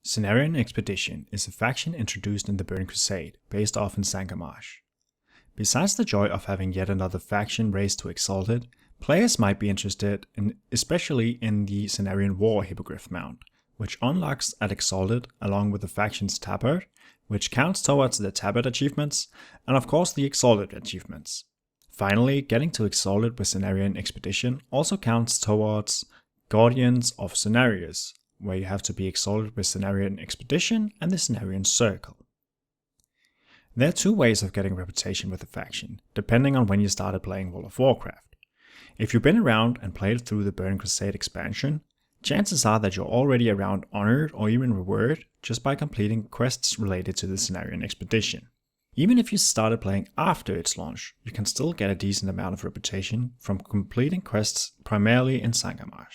Cenarion Expedition is a faction introduced in the Burning Crusade, based off in Cenarion. Besides the joy of having yet another faction raised to exalted, players might be interested especially in the Cenarion War Hippogryph mount, which unlocks at exalted along with the faction's tabard, which counts towards the tabard achievements, and of course the exalted achievements. Finally, getting to exalted with Cenarion Expedition also counts towards Guardians of Cenarius, where you have to be exalted with Cenarion Expedition and the Cenarion Circle. There are two ways of getting reputation with a faction, depending on when you started playing World of Warcraft. If you've been around and played through the Burning Crusade expansion, chances are that you're already around honored or even rewarded just by completing quests related to the Cenarion Expedition. Even if you started playing after its launch, you can still get a decent amount of reputation from completing quests primarily in Cenarion.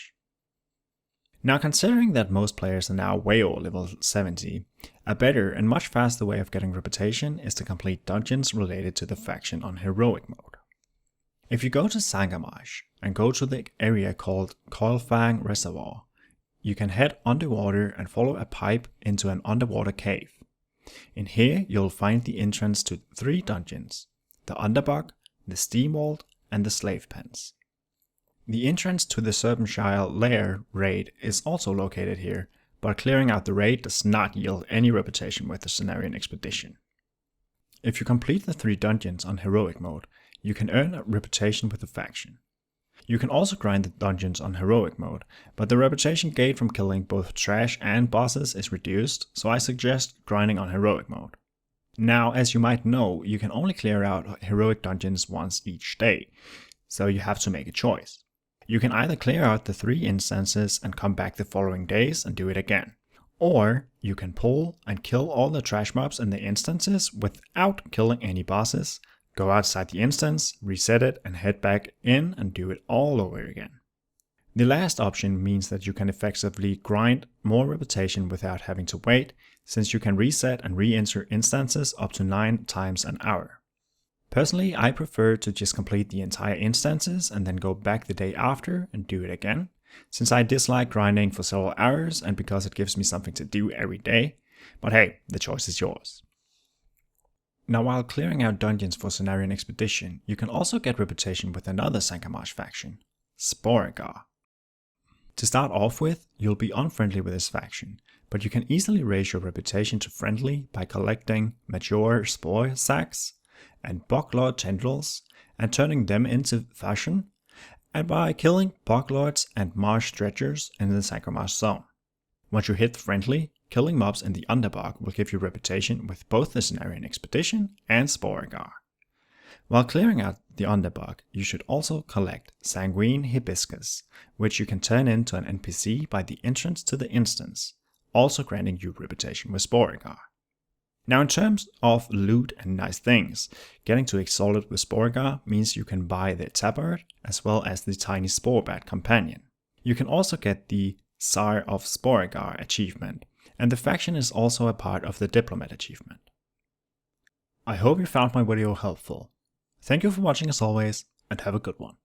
Now, considering that most players are now way over level 70, a better and much faster way of getting reputation is to complete dungeons related to the faction on heroic mode. If you go to Cenarion and go to the area called Coilfang Reservoir, you can head underwater and follow a pipe into an underwater cave. In here, you'll find the entrance to 3 dungeons: the Underbog, the Steamvault, and the Slave Pens. The entrance to the Serpentshire Lair raid is also located here, but clearing out the raid does not yield any reputation with the Cenarion Expedition. If you complete the 3 dungeons on heroic mode, you can earn a reputation with the faction. You can also grind the dungeons on heroic mode, but the reputation gained from killing both trash and bosses is reduced, so I suggest grinding on heroic mode. Now, as you might know, you can only clear out heroic dungeons once each day, so you have to make a choice. You can either clear out the 3 instances and come back the following days and do it again, or you can pull and kill all the trash mobs in the instances without killing any bosses, go outside the instance, reset it, and head back in and do it all over again. The last option means that you can effectively grind more reputation without having to wait, since you can reset and re-enter instances up to 9 times an hour. Personally, I prefer to just complete the entire instances and then go back the day after and do it again, since I dislike grinding for several hours and because it gives me something to do every day, but hey, the choice is yours. Now, while clearing out dungeons for Cenarion Expedition, you can also get reputation with another Cenarion faction, Sporeggar. To start off with, you'll be unfriendly with this faction, but you can easily raise your reputation to friendly by collecting mature spore sacks and boglord tendrils and turning them into fashion, and by killing boglords and marsh dredgers in the Cenarion zone. Once you hit friendly, killing mobs in the Underbog will give you reputation with both the Cenarion Expedition and Sporeggar. While clearing out the Underbog, you should also collect Sanguine Hibiscus, which you can turn into an NPC by the entrance to the instance, also granting you reputation with Sporeggar. Now, in terms of loot and nice things, getting to exalted with Sporeggar means you can buy the tabard as well as the tiny sporebat companion. You can also get the Tsar of Sporeggar achievement, and the faction is also a part of the Diplomat achievement. I hope you found my video helpful. Thank you for watching as always, and have a good one.